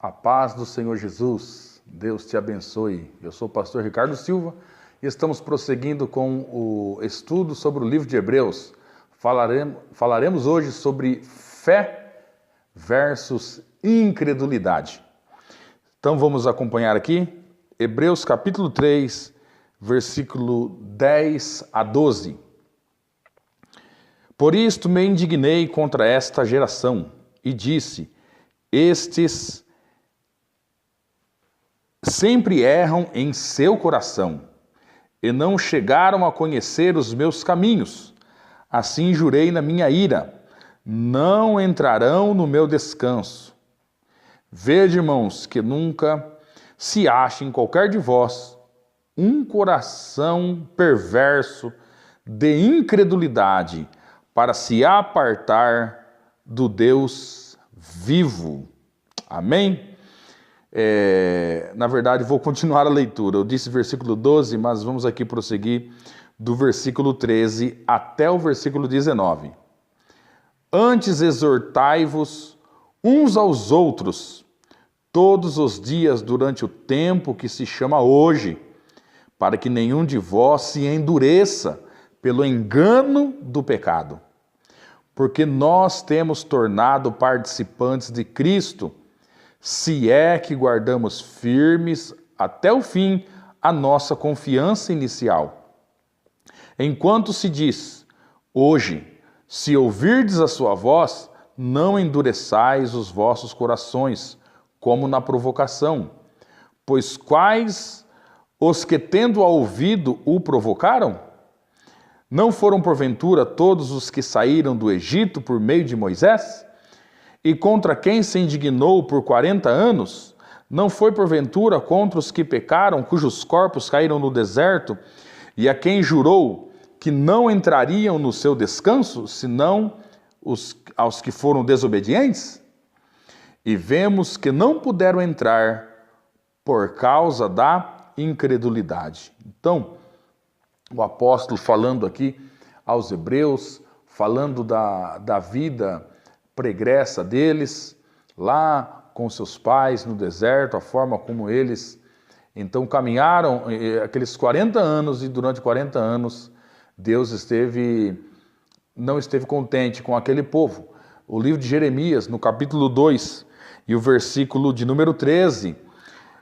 A paz do Senhor Jesus, Deus te abençoe. Eu sou o pastor Ricardo Silva e estamos prosseguindo com o estudo sobre o livro de Hebreus. Falaremos hoje sobre fé versus incredulidade. Então vamos acompanhar aqui Hebreus capítulo 3, versículo 10 a 12. Por isto me indignei contra esta geração e disse: estes sempre erram em seu coração, e não chegaram a conhecer os meus caminhos. Assim jurei na minha ira: não entrarão no meu descanso. Vede, irmãos, que nunca se ache em qualquer de vós um coração perverso de incredulidade para se apartar do Deus vivo. Amém? Na verdade, vou continuar a leitura. Eu disse versículo 12, mas vamos aqui prosseguir do versículo 13 até o versículo 19. Antes exortai-vos uns aos outros, todos os dias durante o tempo que se chama hoje, para que nenhum de vós se endureça pelo engano do pecado. Porque nós temos tornado participantes de Cristo, se é que guardamos firmes até o fim a nossa confiança inicial. Enquanto se diz: hoje, se ouvirdes a sua voz, não endureçais os vossos corações, como na provocação. Pois quais os que, tendo-a ouvido, o provocaram? Não foram porventura todos os que saíram do Egito por meio de Moisés? E contra quem se indignou por 40 anos? Não foi porventura contra os que pecaram, cujos corpos caíram no deserto, e a quem jurou que não entrariam no seu descanso, senão aos que foram desobedientes? E vemos que não puderam entrar por causa da incredulidade. Então, o apóstolo falando aqui aos hebreus, falando da vida pregressa deles, lá com seus pais no deserto, a forma como eles então caminharam aqueles 40 anos, e durante 40 anos Deus não esteve contente com aquele povo. O livro de Jeremias, no capítulo 2 e o versículo de número 13,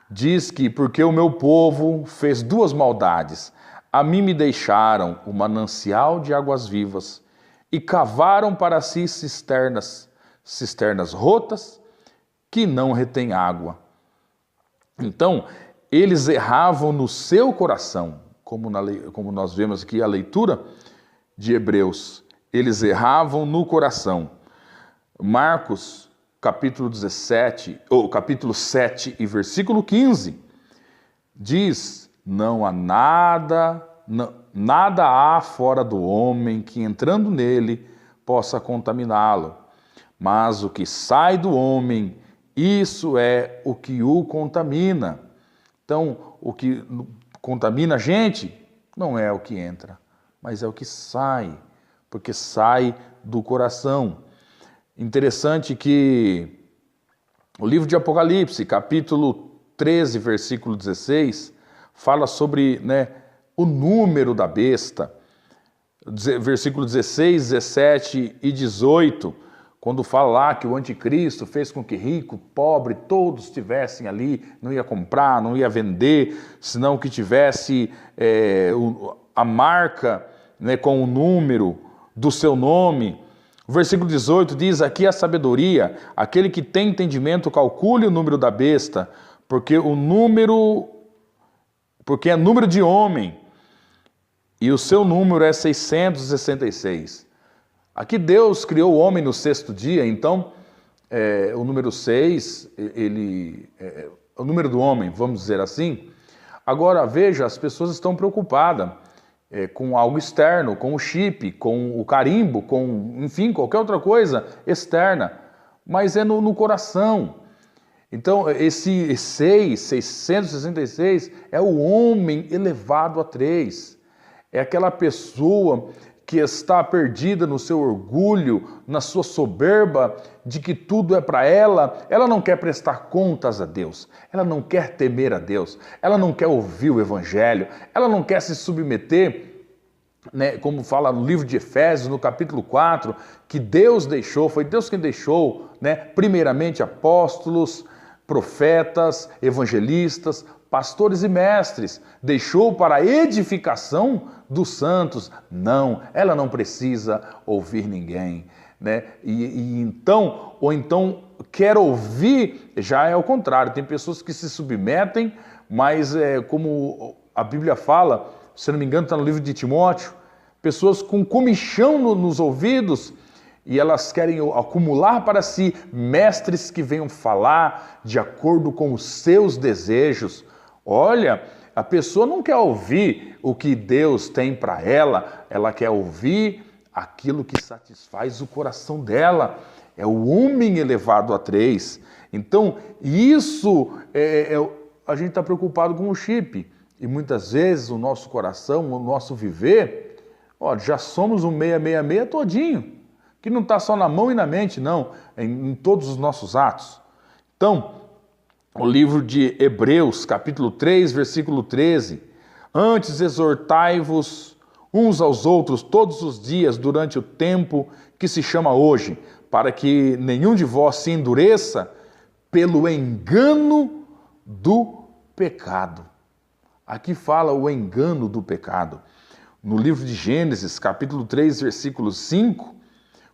diz que: porque o meu povo fez duas maldades, a mim me deixaram o manancial de águas vivas, e cavaram para si cisternas rotas, que não retêm água. Então, eles erravam no seu coração, como nós vemos aqui a leitura de Hebreus. Eles erravam no coração. Marcos, capítulo 7 e versículo 15, diz: não há nada há fora do homem que, entrando nele, possa contaminá-lo. Mas o que sai do homem, isso é o que o contamina. Então, o que contamina a gente não é o que entra, mas é o que sai, porque sai do coração. Interessante que o livro de Apocalipse, capítulo 13, versículo 16, fala sobre o número da besta. Versículo 16, 17 e 18, quando fala lá que o anticristo fez com que rico, pobre, todos estivessem ali, não ia comprar, não ia vender, senão que tivesse a marca com o número do seu nome. O versículo 18 diz: aqui a sabedoria, aquele que tem entendimento calcule o número da besta, porque é número de homem, e o seu número é 666. Aqui Deus criou o homem no sexto dia, então o número 6, é o número do homem, vamos dizer assim. Agora veja, as pessoas estão preocupadas com algo externo, com o chip, com o carimbo, enfim, qualquer outra coisa externa, mas é no coração. Então esse 666, é o homem elevado a 3. É aquela pessoa que está perdida no seu orgulho, na sua soberba, de que tudo é para ela, ela não quer prestar contas a Deus, ela não quer temer a Deus, ela não quer ouvir o Evangelho, ela não quer se submeter, né, como fala no livro de Efésios, no capítulo 4, que Deus deixou, foi Deus quem deixou, né, primeiramente apóstolos, profetas, evangelistas, pastores e mestres, deixou para a edificação dos santos. Não, ela não precisa ouvir ninguém, né? Ou então quer ouvir, já é o contrário. Tem pessoas que se submetem, mas como a Bíblia fala, se não me engano está no livro de Timóteo, pessoas com comichão nos ouvidos, e elas querem acumular para si mestres que venham falar de acordo com os seus desejos. Olha, a pessoa não quer ouvir o que Deus tem para ela quer ouvir aquilo que satisfaz o coração dela. É o homem elevado a 3. Então, isso, a gente está preocupado com o chip. E muitas vezes o nosso coração, o nosso viver, já somos um 666 todinho. Que não está só na mão e na mente, não, em todos os nossos atos. Então, o livro de Hebreus, capítulo 3, versículo 13. Antes exortai-vos uns aos outros todos os dias durante o tempo que se chama hoje, para que nenhum de vós se endureça pelo engano do pecado. Aqui fala o engano do pecado. No livro de Gênesis, capítulo 3, versículo 5,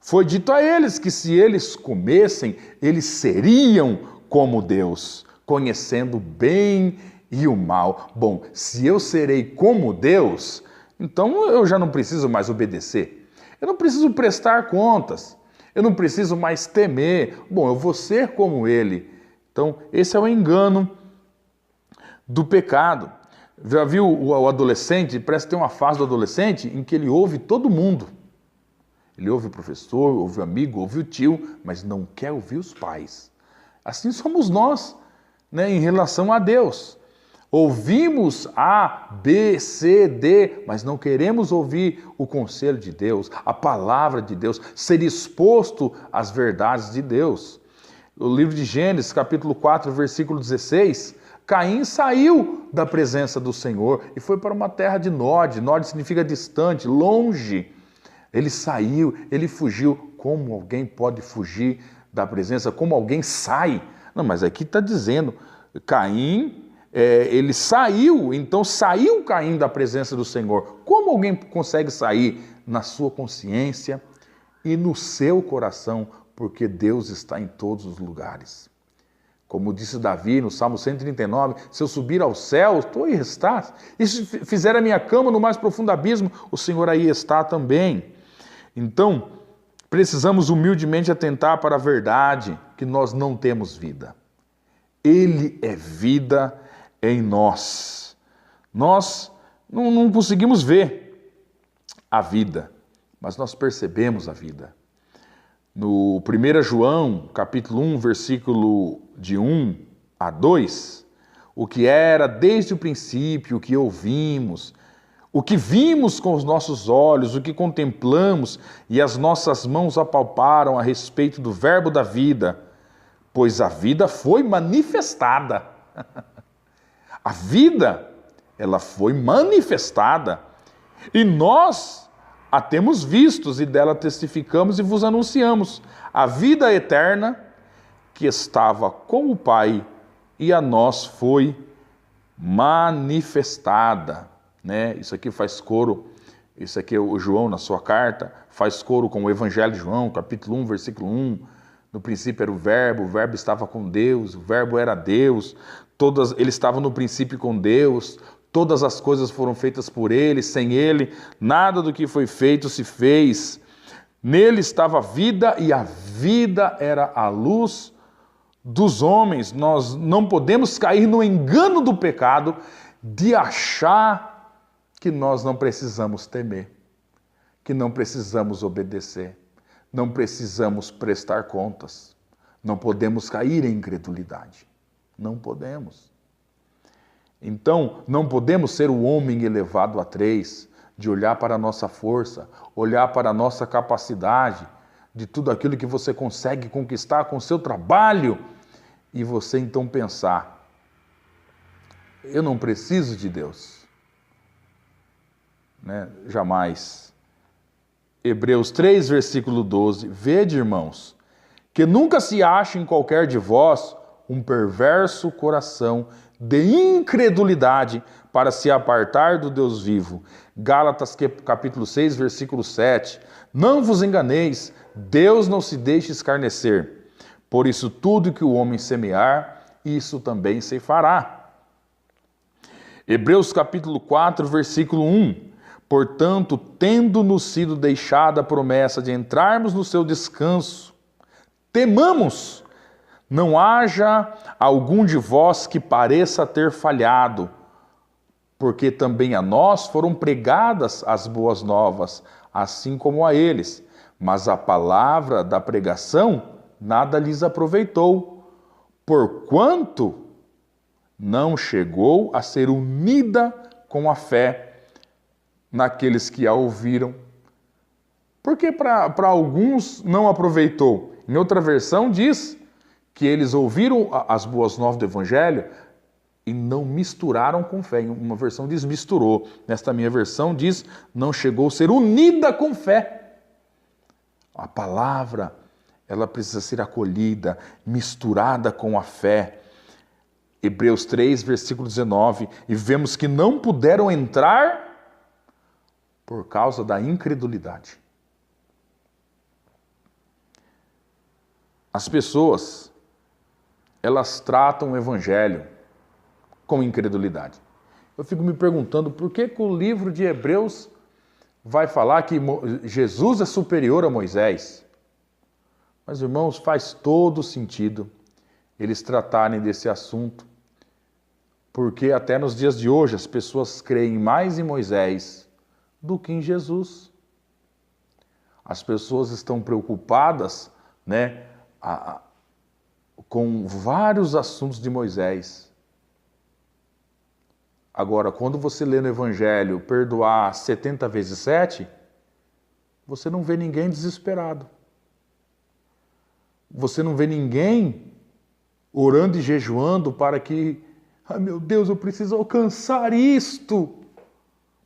foi dito a eles que se eles comessem, eles seriam como Deus, conhecendo o bem e o mal. Bom, se eu serei como Deus, então eu já não preciso mais obedecer. Eu não preciso prestar contas. Eu não preciso mais temer. Bom, eu vou ser como Ele. Então, esse é o engano do pecado. Já viu o adolescente? Parece que tem uma fase do adolescente em que ele ouve todo mundo. Ele ouve o professor, ouve o amigo, ouve o tio, mas não quer ouvir os pais. Assim somos nós, né, em relação a Deus. Ouvimos A, B, C, D, mas não queremos ouvir o conselho de Deus, a palavra de Deus, ser exposto às verdades de Deus. O livro de Gênesis, capítulo 4, versículo 16, Caim saiu da presença do Senhor e foi para uma terra de Nod. Nod significa distante, longe. Ele saiu, ele fugiu. Como alguém pode fugir da presença? Como alguém sai? Não, mas aqui está dizendo, Caim, ele saiu, então saiu Caim da presença do Senhor. Como alguém consegue sair? Na sua consciência e no seu coração, porque Deus está em todos os lugares. Como disse Davi no Salmo 139, se eu subir ao céu, tu aí estás. E se fizer a minha cama no mais profundo abismo, o Senhor aí está também. Então, precisamos humildemente atentar para a verdade que nós não temos vida. Ele é vida em nós. Nós não conseguimos ver a vida, mas nós percebemos a vida. No 1 João, capítulo 1, versículo de 1 a 2, o que era desde o princípio, o que ouvimos, o que vimos com os nossos olhos, o que contemplamos e as nossas mãos apalparam a respeito do verbo da vida, pois a vida foi manifestada. A vida, ela foi manifestada e nós a temos vistos e dela testificamos e vos anunciamos. A vida eterna que estava com o Pai e a nós foi manifestada. Né? Isso aqui faz coro, isso aqui é o João na sua carta, faz coro com o Evangelho de João, capítulo 1, versículo 1. No princípio era o verbo estava com Deus, o verbo era Deus, ele estava no princípio com Deus, todas as coisas foram feitas por ele, sem ele, nada do que foi feito se fez. Nele estava a vida e a vida era a luz dos homens. Nós não podemos cair no engano do pecado de achar que nós não precisamos temer, que não precisamos obedecer, não precisamos prestar contas, não podemos cair em incredulidade, não podemos. Então, não podemos ser o homem elevado a 3, de olhar para a nossa força, olhar para a nossa capacidade, de tudo aquilo que você consegue conquistar com o seu trabalho, e você então pensar: eu não preciso de Deus. Né? Jamais. Hebreus 3, versículo 12. Vede, irmãos, que nunca se ache em qualquer de vós um perverso coração de incredulidade para se apartar do Deus vivo. Gálatas capítulo 6, versículo 7. Não vos enganeis, Deus não se deixa escarnecer. Por isso tudo que o homem semear, isso também ceifará. Hebreus capítulo 4, versículo 1. Portanto, tendo-nos sido deixada a promessa de entrarmos no seu descanso, temamos, não haja algum de vós que pareça ter falhado, porque também a nós foram pregadas as boas novas, assim como a eles. Mas a palavra da pregação nada lhes aproveitou, porquanto não chegou a ser unida com a fé naqueles que a ouviram. Porque para alguns não aproveitou. Em outra versão diz que eles ouviram as boas novas do Evangelho e não misturaram com fé. Em uma versão diz misturou. Nesta minha versão diz não chegou a ser unida com fé. A palavra, ela precisa ser acolhida, misturada com a fé. Hebreus 3, versículo 19. E vemos que não puderam entrar por causa da incredulidade. As pessoas, elas tratam o Evangelho com incredulidade. Eu fico me perguntando por que o livro de Hebreus vai falar que Jesus é superior a Moisés. Mas, irmãos, faz todo sentido eles tratarem desse assunto, porque até nos dias de hoje as pessoas creem mais em Moisés do que em Jesus. As pessoas estão preocupadas, né, com vários assuntos de Moisés. Agora, quando você lê no Evangelho perdoar 70 vezes 7, você não vê ninguém desesperado. Você não vê ninguém orando e jejuando para que, meu Deus, eu preciso alcançar isto.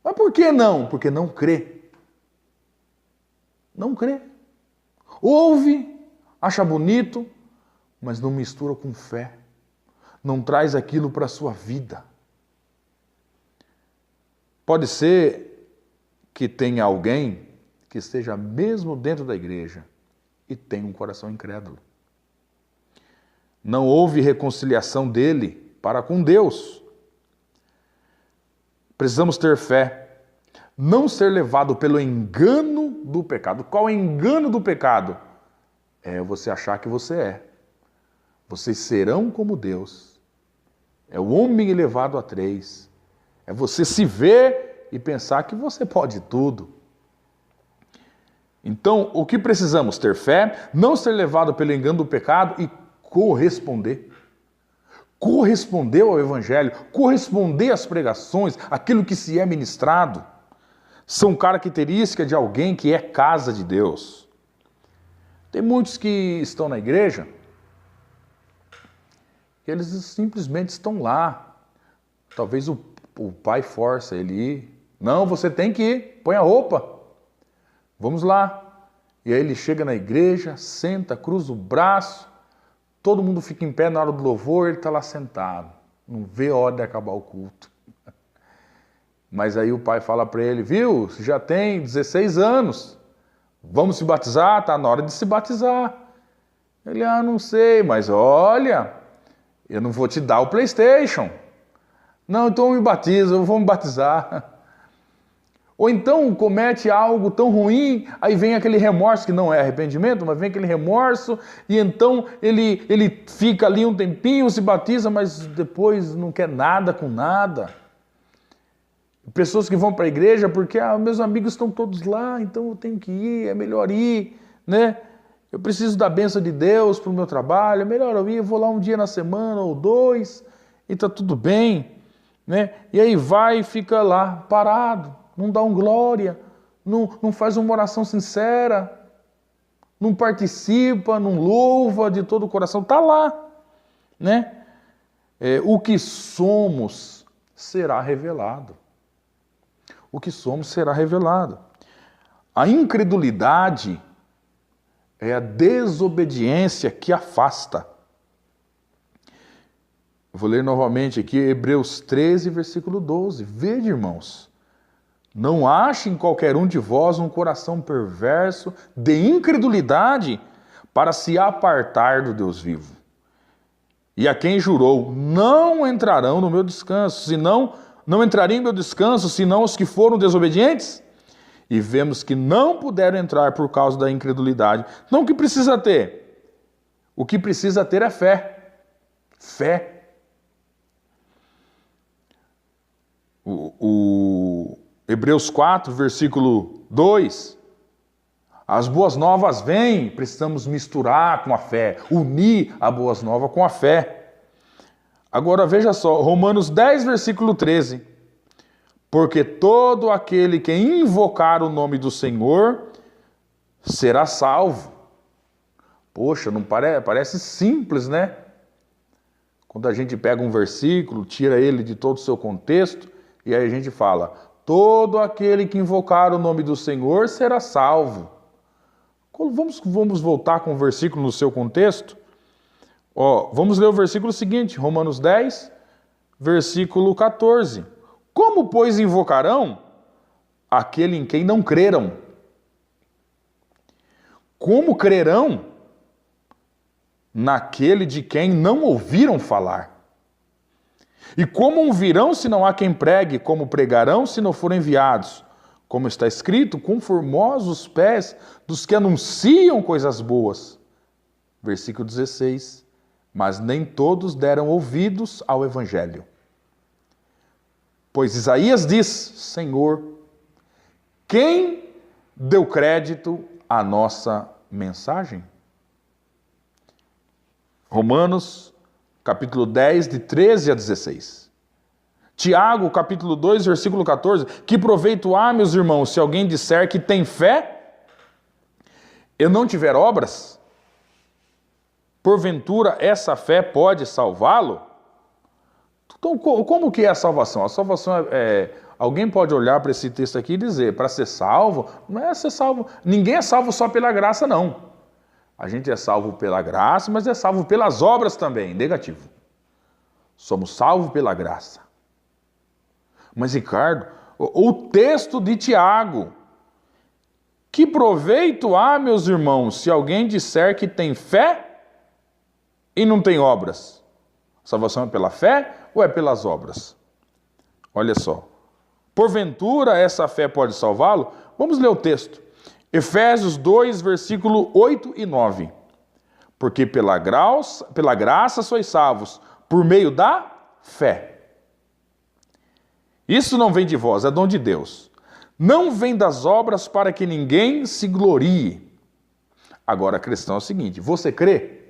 Mas por que não? Porque não crê. Não crê. Ouve, acha bonito, mas não mistura com fé. Não traz aquilo para a sua vida. Pode ser que tenha alguém que esteja mesmo dentro da igreja e tenha um coração incrédulo. Não houve reconciliação dele para com Deus. Precisamos ter fé, não ser levado pelo engano do pecado. Qual é o engano do pecado? É você achar que você é. Vocês serão como Deus. É o homem elevado a 3. É você se ver e pensar que você pode tudo. Então, o que precisamos? Ter fé, não ser levado pelo engano do pecado e corresponder. Corresponder ao Evangelho, corresponder às pregações, aquilo que se é ministrado, são características de alguém que é casa de Deus. Tem muitos que estão na igreja, e eles simplesmente estão lá. Talvez o pai força ele ir. Não, você tem que ir, põe a roupa. Vamos lá. E aí ele chega na igreja, senta, cruza o braço, todo mundo fica em pé na hora do louvor, ele está lá sentado. Não vê a hora de acabar o culto. Mas aí o pai fala para ele, viu, você já tem 16 anos, vamos se batizar? Está na hora de se batizar. Ele, não sei, mas olha, eu não vou te dar o PlayStation. Não, então me batiza, eu vou me batizar. Ou então comete algo tão ruim, aí vem aquele remorso, que não é arrependimento, mas vem aquele remorso, e então ele fica ali um tempinho, se batiza, mas depois não quer nada com nada. Pessoas que vão para a igreja porque meus amigos estão todos lá, então eu tenho que ir, é melhor ir, né? Eu preciso da bênção de Deus para o meu trabalho, é melhor eu ir, eu vou lá um dia na semana ou 2, e está tudo bem, né? E aí vai e fica lá parado. não dá um glória, não faz uma oração sincera, não participa, não louva de todo o coração, está lá, né? O que somos será revelado. O que somos será revelado. A incredulidade é a desobediência que afasta. Eu vou ler novamente aqui Hebreus 13, versículo 12. Vede, irmãos, não ache em qualquer um de vós um coração perverso de incredulidade para se apartar do Deus vivo. E a quem jurou, não entrarão no meu descanso, não entrariam em meu descanso, senão os que foram desobedientes? E vemos que não puderam entrar por causa da incredulidade. Então o que precisa ter? O que precisa ter é fé. Fé. O Hebreus 4, versículo 2. As boas novas vêm, precisamos misturar com a fé, unir a boas novas com a fé. Agora veja só, Romanos 10, versículo 13. Porque todo aquele que invocar o nome do Senhor será salvo. Poxa, não parece simples, né? Quando a gente pega um versículo, tira ele de todo o seu contexto, e aí a gente fala, todo aquele que invocar o nome do Senhor será salvo. Vamos voltar com o versículo no seu contexto? Vamos ler o versículo seguinte, Romanos 10, versículo 14. Como, pois, invocarão aquele em quem não creram? Como crerão naquele de quem não ouviram falar? E como ouvirão se não há quem pregue? Como pregarão se não forem enviados? Como está escrito, com formosos pés dos que anunciam coisas boas. Versículo 16. Mas nem todos deram ouvidos ao evangelho. Pois Isaías diz, Senhor, quem deu crédito à nossa mensagem? Romanos, capítulo 10, de 13 a 16. Tiago, capítulo 2, versículo 14. Que proveito há, meus irmãos, se alguém disser que tem fé e não tiver obras? Porventura, essa fé pode salvá-lo? Então, como que é a salvação? A salvação alguém pode olhar para esse texto aqui e dizer, para ser salvo, não é ser salvo. Ninguém é salvo só pela graça, não. A gente é salvo pela graça, mas é salvo pelas obras também. Negativo. Somos salvos pela graça. Mas, Ricardo, o texto de Tiago, que proveito há, meus irmãos, se alguém disser que tem fé e não tem obras? A salvação é pela fé ou é pelas obras? Olha só. Porventura essa fé pode salvá-lo? Vamos ler o texto. Efésios 2, versículo 8 e 9. Porque pela graça sois salvos, por meio da fé. Isso não vem de vós, é dom de Deus. Não vem das obras para que ninguém se glorie. Agora a questão é o seguinte, você crê?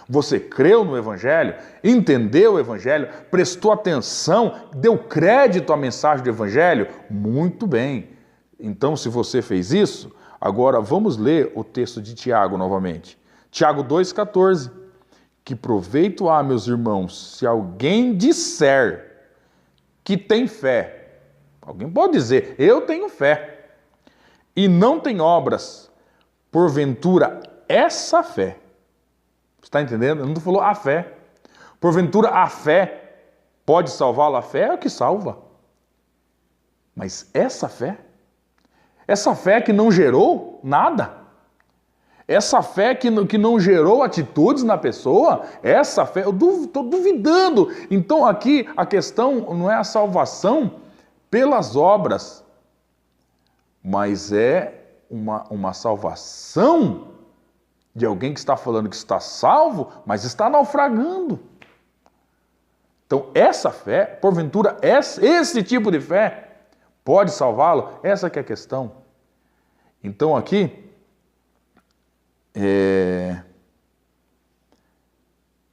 Você creu no Evangelho? Entendeu o Evangelho? Prestou atenção? Deu crédito à mensagem do Evangelho? Muito bem. Então, se você fez isso, agora vamos ler o texto de Tiago novamente. Tiago 2,14. Que proveito há, meus irmãos, se alguém disser que tem fé. Alguém pode dizer, eu tenho fé. E não tem obras. Porventura, essa fé. Está entendendo? Não falou a fé. Porventura, a fé pode salvá-lo? A fé é o que salva. Mas essa fé que não gerou nada, essa fé que não gerou atitudes na pessoa, essa fé, eu estou duvidando. Então aqui a questão não é a salvação pelas obras, mas é uma salvação de alguém que está falando que está salvo, mas está naufragando. Então essa fé, porventura, esse tipo de fé pode salvá-lo? Essa que é a questão. Então aqui,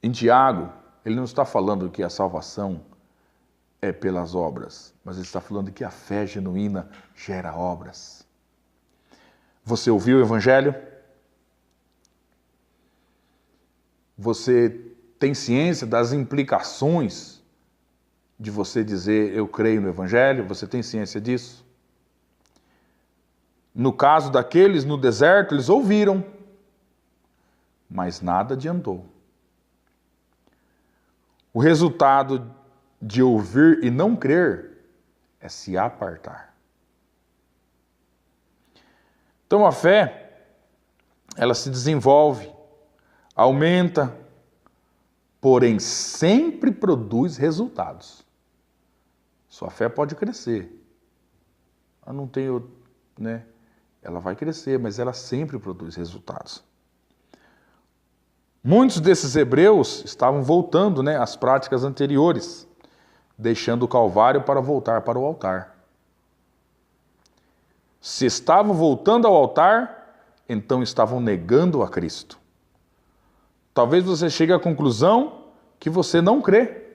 em Tiago, ele não está falando que a salvação é pelas obras, mas ele está falando que a fé genuína gera obras. Você ouviu o Evangelho? Você tem ciência das implicações de você dizer eu creio no Evangelho? Você tem ciência disso? No caso daqueles no deserto, eles ouviram, mas nada adiantou. O resultado de ouvir e não crer é se apartar. Então a fé, ela se desenvolve, aumenta, porém sempre produz resultados. Sua fé pode crescer. Eu não tenho, né? Ela vai crescer, mas ela sempre produz resultados. Muitos desses hebreus estavam voltando, né, às práticas anteriores, deixando o Calvário para voltar para o altar. Se estavam voltando ao altar, então estavam negando a Cristo. Talvez você chegue à conclusão que você não crê.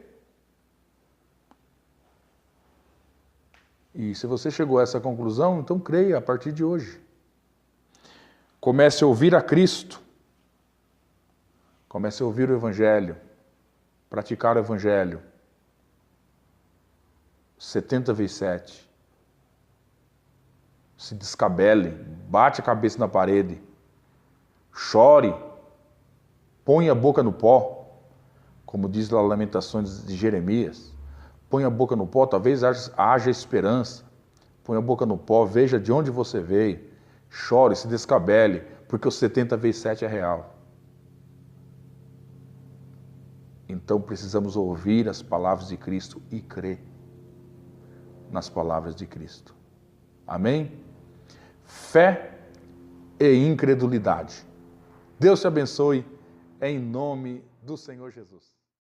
E se você chegou a essa conclusão, então creia a partir de hoje. Comece a ouvir a Cristo. Comece a ouvir o Evangelho. Praticar o Evangelho. 70 vezes 7. Se descabele, bate a cabeça na parede, chore, põe a boca no pó, como diz lá Lamentações de Jeremias. Põe a boca no pó, talvez haja esperança. Põe a boca no pó, veja de onde você veio, chore, se descabele, porque o 70 vezes 7 é real. Então precisamos ouvir as palavras de Cristo e crer nas palavras de Cristo. Amém? Fé e incredulidade. Deus te abençoe em nome do Senhor Jesus.